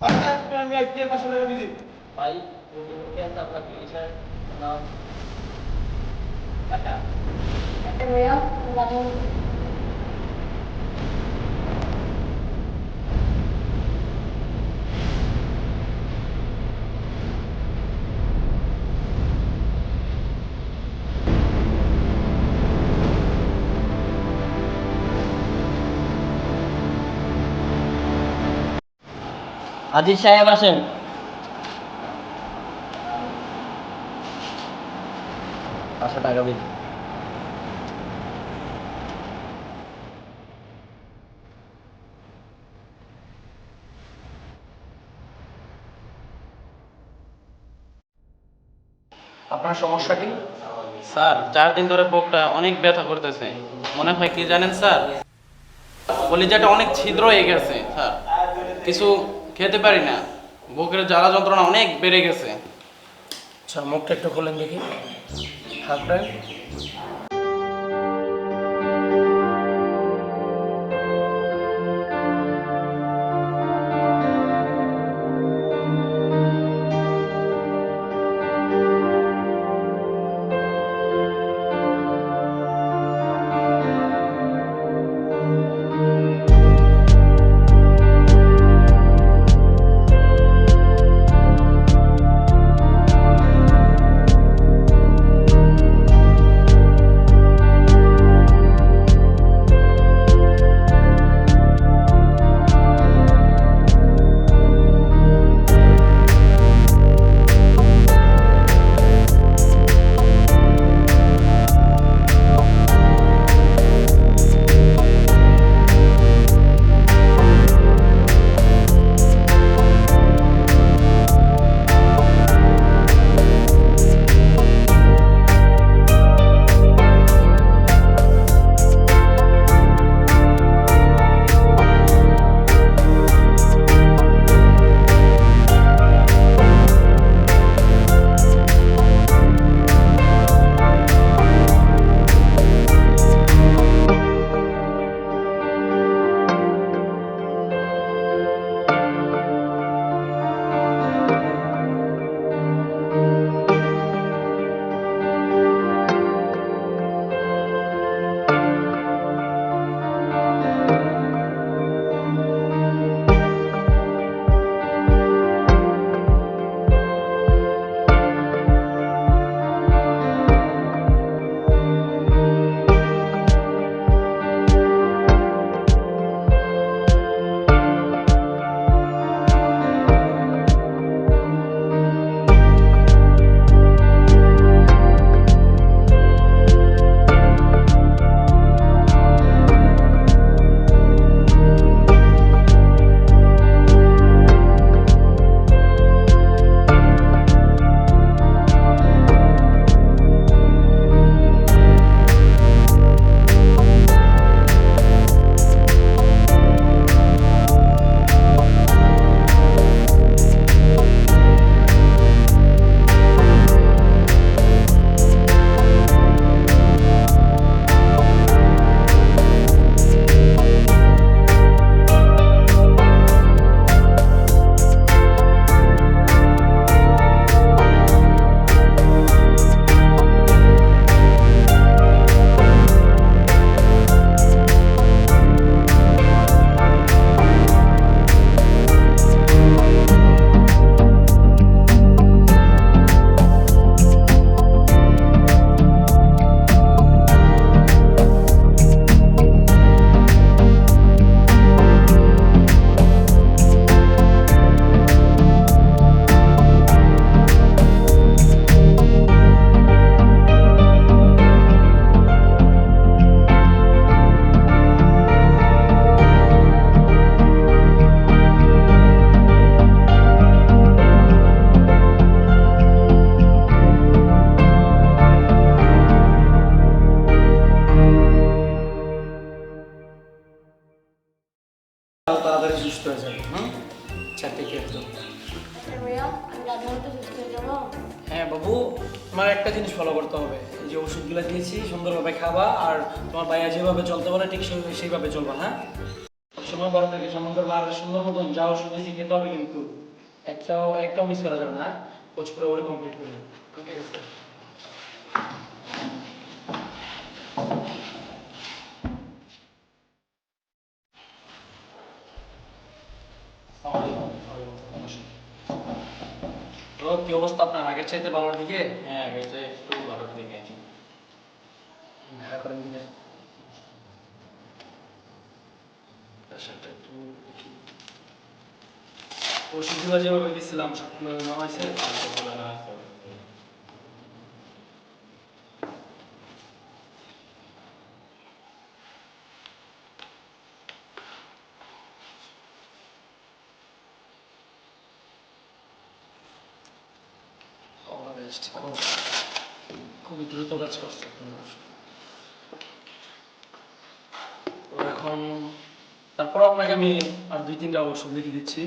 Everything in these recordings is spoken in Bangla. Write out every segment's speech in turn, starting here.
আমি একদিন 500 টাকা দিছি भाई क्या था आपका टीचर नाम अच्छा भैया जाने আজিজ সাহেব আসেন 500 টাকা দিন আপনার সমস্যা কি? স্যার 4 দিন ধরে বুকটা অনেক ব্যথা করতেছে মনে হয় কি জানেন স্যার কলিজাটা অনেক ছিদ্র হয়ে গেছে স্যার কিছু খেতে পারি না বুকের জ্বালা যন্ত্রণা অনেক বেড়ে গেছে আচ্ছা মুখটা একটু খোলেন দেখি হাঁকড়েন তাড়াতাড়ি সুস্থ হয়ে যাবে চারটে কেটে भैया আমি জানলে তো সুস্থ হয়ে যাবো হ্যাঁ বাবু তোমার একটা জিনিস ফলো করতে হবে এই যে ওষুধগুলো দিয়েছি সুন্দরভাবে খাবা আর তোমার ভাইয়া যেভাবে চলতে বলে ঠিক সেইভাবে চলবা হ্যাঁ সময় 12 থেকে সমুদ্র 12 মতন যা ওষুধ দিয়েছি খেতে হবে, কিন্তু একটাও মিস করা যাবে না। কোচ করে ওরে কমপ্লিট করে নেবে। ঠিক আছে? তো কি অবস্থা আপনার? আগের চাইতে ভালোর দিকে? হ্যাঁ এটা একটু ভালোর দিকে। ভাড়া করেন দিকে প্রেশারটা একটু দেখি। ওষুধগুলো যেভাবে দিচ্ছিলাম সবগুলো নেওয়া হয়েছে? খুবই দ্রুত কাজ করছে। তো এখন তারপর আপনাকে আমি আর 2-3টা ওষুধ লিখে দিচ্ছি।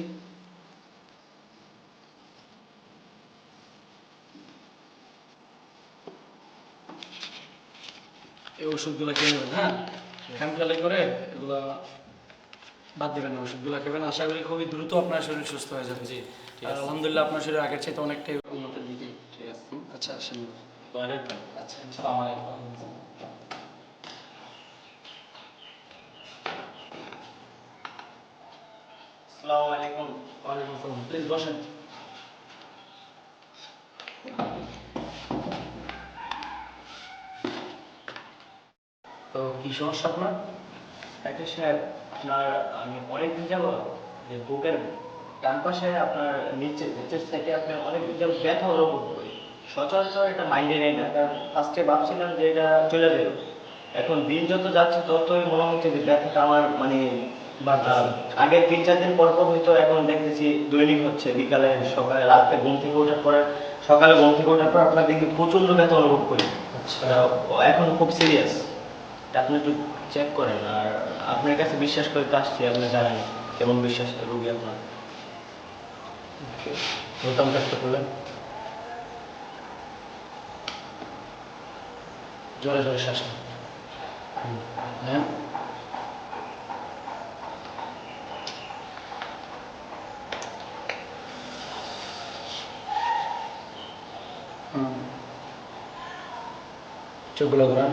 এই ওষুধগুলো খেয়ে নেবেন, হ্যাঁ? খেমখেয়ালি করে এগুলা বাদ দেবেন না, ওষুধগুলো খাবেন। আশা করি খুবই দ্রুত আপনার শরীর সুস্থ হয়ে যাবে। জি, আর আলহামদুলিল্লাহ আপনার শরীর আগের চাইতে অনেকটাই উন্নতির দিকে। ঠিক আছে। আচ্ছা আসেন। আচ্ছা আসসালামু আলাইকুম। আসসালামু আলাইকুম। ওয়ালাইকুম আসসালাম। প্লিজ বসেন। তো কি সমস্যা আপনার? ডাক্তার সাহেব, আপনার আমি অনেকদিন যাব যে বুকের ডান পাশে আপনার নিচের সাইডে আপনার অনেকদিন যাব ব্যথা অনুভব করি। সচরাচর এটা মাইন্ডে নেই না, কারণ ফার্স্টে ভাবছিলাম যে এটা চলে যাবে। এখন দিন যত যাচ্ছে ততই মনে হচ্ছে যে ব্যথাটা আমার মানে আগের 3-4 দিন পর পর হয়তো এখন দেখতেছি দৈনিক হচ্ছে। বিকালে সকালে রাতে ঘুম থেকে ওঠার পরে সকালে ঘুম থেকে ওঠার পর আপনার দেখি প্রচণ্ড ব্যথা অনুভব করি। আচ্ছা, এখন খুব সিরিয়াস। আপনি একটু চেক করেন। আর আপনার কাছে বিশ্বাস করে তো আসছি, আপনি জানেন কেমন বিশ্বাস রোগী আপনার। বোতাম চেষ্টা করলেন, জোরে জোরে শ্বাস নিন। হ্যাঁ, চোখগুলো ঘোরান,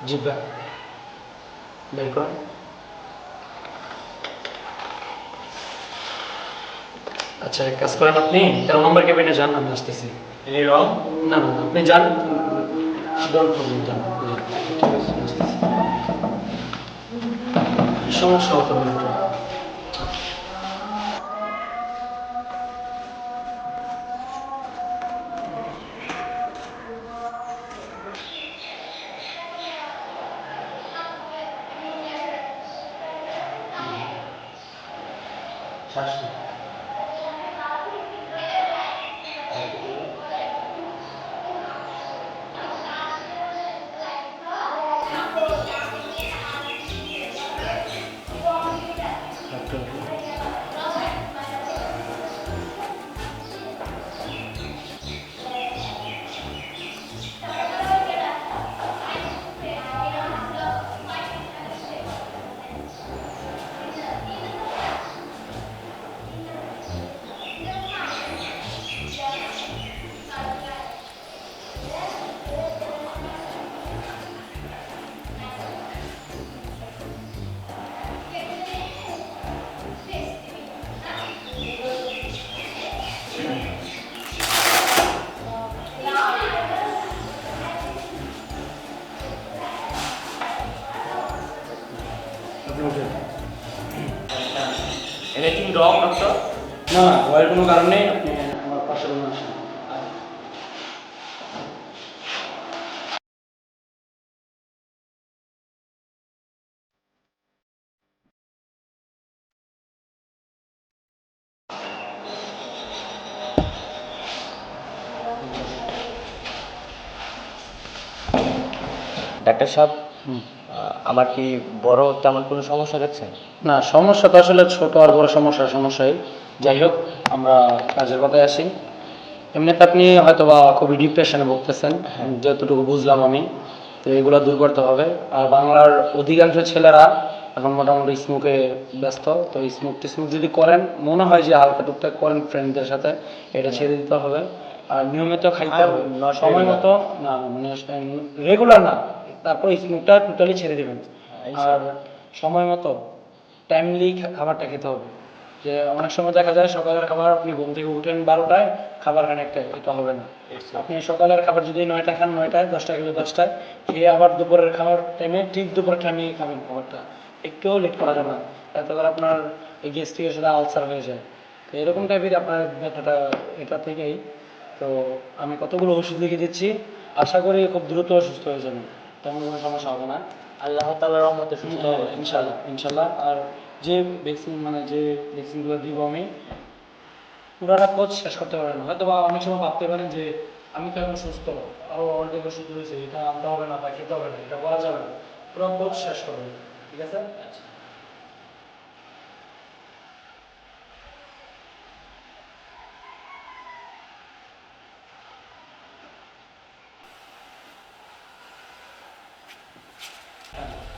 জিহ্বা বের করেন। আচ্ছা, এক কাজ করেন, আপনি 13 নম্বর কেবিনে যান, আমি আসতেছি। এই রং না না না, আপনি যান, ডোন্ট প্রবলেম, যান। ঠিক আছে, আসতেছি। কি সমস্যা হতে পারে? শ্বাস নিন। Anything wrong doctor? না না, ভয়ের কোনো কারণ নেই, আপনি আমার পাশে রুমে আসেন। ডাক্তার সাহেব, আমার কি বড় তেমন কোনো সমস্যা দেখছেন? না, সমস্যা তো আসলে ছোট আর বড় সমস্যাই। যাই হোক, আমরা কাজের কথায় আসি। এমনিতে আপনি হয়তো বা খুবই ডিপ্রেশনে ভুগতেছেন, যতটুকু বুঝলাম আমি। তো এগুলো দূর করতে হবে। আর বাংলার অধিকাংশ ছেলেরা এখন মোটামুটি স্মোকে ব্যস্ত, তো স্মোক টিস্মোক যদি করেন, মনে হয় যে হালকা টুকটাক করেন ফ্রেন্ডদের সাথে, এটা ছেড়ে দিতে হবে। আর নিয়মিত খাইতে হবে, not সময় মতো না, মানে রেগুলার না, তারপর স্মোকটা টোটালি ছেড়ে দেবেন। আর সময় মতো টাইমলি খাবারটা খেতে হবে। যে অনেক সময় দেখা যায় সকালের খাবার আপনি ঘুম থেকে উঠেন 12টায়, খাবার খান 1টায়, এটা হবে না। আপনি সকালের খাবার যদি 9টা খান 9টায়, 10টা খেলে 10টায়, খেয়ে আবার দুপুরের খাবার টাইমে ঠিক দুপুরের টাইমে খাবেন খাবারটা, একটুও লেট করা যাবে না, এত করে আপনার এই গ্যাস্ট্রিকের সাথে আলসার হয়ে যায়। তো এরকম টাইপের আপনার ব্যথাটা এটা থেকেই। তো আমি কতগুলো ওষুধ লিখে দিচ্ছি, আশা করি খুব দ্রুত সুস্থ হয়ে যাবেন, তেমন কোনো সমস্যা হবে না। আল্লাহ তাআলার রহমতে সুস্থ হবে ইনশাল্লাহ ইনশাল্লাহ। আর যে ভ্যাকসিন মানে যে ভ্যাকসিনগুলো দিব আমি, পুরাটা কোর্স শেষ করতে পারেন, হয়তো বা অনেক সময় ভাবতে পারেন যে আমি তো এখন সুস্থ, আরও অনেক ওষুধ রয়েছে, এটা আনতে হবে না বা খেতে হবে না, এটা করা যাবে না, পুরো কোর্স শেষ করবেন, ঠিক আছে?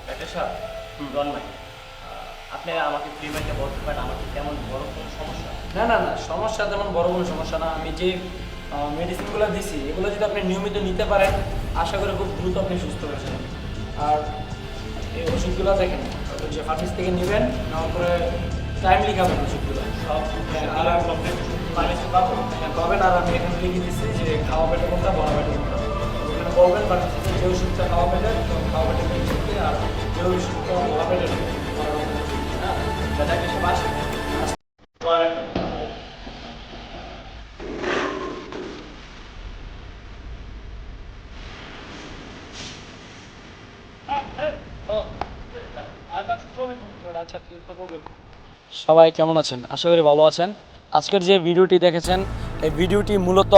ডাক্তার সাহেব, জন্মাই আপনি আমাকে ফ্রি মাইন্ডে বলতে পারেন আমার কি তেমন বড় কোনো সমস্যা? না না না, সমস্যা তেমন বড় কোনো সমস্যা না। আমি যে মেডিসিনগুলো দিছি, এগুলো যদি আপনি নিয়মিত নিতে পারেন, আশা করি খুব দ্রুত আপনি সুস্থ হয়ে যাবেন। আর এই ওষুধগুলো দেখেন, যে ফার্মেসি থেকে নেবেন, নেওয়ার পরে টাইমলি খাবেন ওষুধগুলো সব। আর ফার্মেসি পাবেন। আর আমি এখানে লিখে দিচ্ছি যে খাওয়া পেটে কোনটা, বড় পেটে কোনটা, ওখানে বলবেন ফার্মেসিতে যে ওষুধটা খাওয়া পেটে, খাওয়া পেটে নিচ্ছে, আর যে ওষুধটা বড় পেটে, ডাক্তার সাহেব আসেন। সবাই কেমন আছেন? আশা করি ভালো আছেন। আজকের যে ভিডিওটি দেখেছেন, এই ভিডিওটি মূলত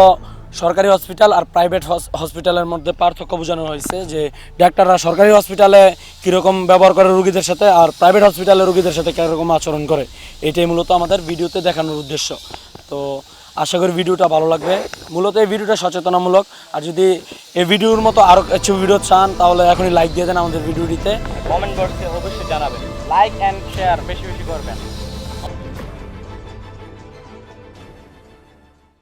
সরকারি হসপিটাল আর প্রাইভেট হসপিটালের মধ্যে পার্থক্য বোঝানো হয়েছে, যে ডাক্তাররা সরকারি হসপিটালে কীরকম ব্যবহার করে রোগীদের সাথে, আর প্রাইভেট হসপিটালে রোগীদের সাথে কীরকম আচরণ করে, এটাই মূলত আমাদের ভিডিওতে দেখানোর উদ্দেশ্য। তো আশা করি ভিডিওটা ভালো লাগবে। মূলত এই ভিডিওটা সচেতনামূলক। আর যদি এই ভিডিওর মতো আরও কিছু ভিডিও চান, তাহলে এখনই লাইক দিয়ে দেন আমাদের ভিডিওটিতে। কমেন্ট বক্সে অবশ্যই জানাবেন, লাইক অ্যান্ড শেয়ার বেশি বেশি করবেন।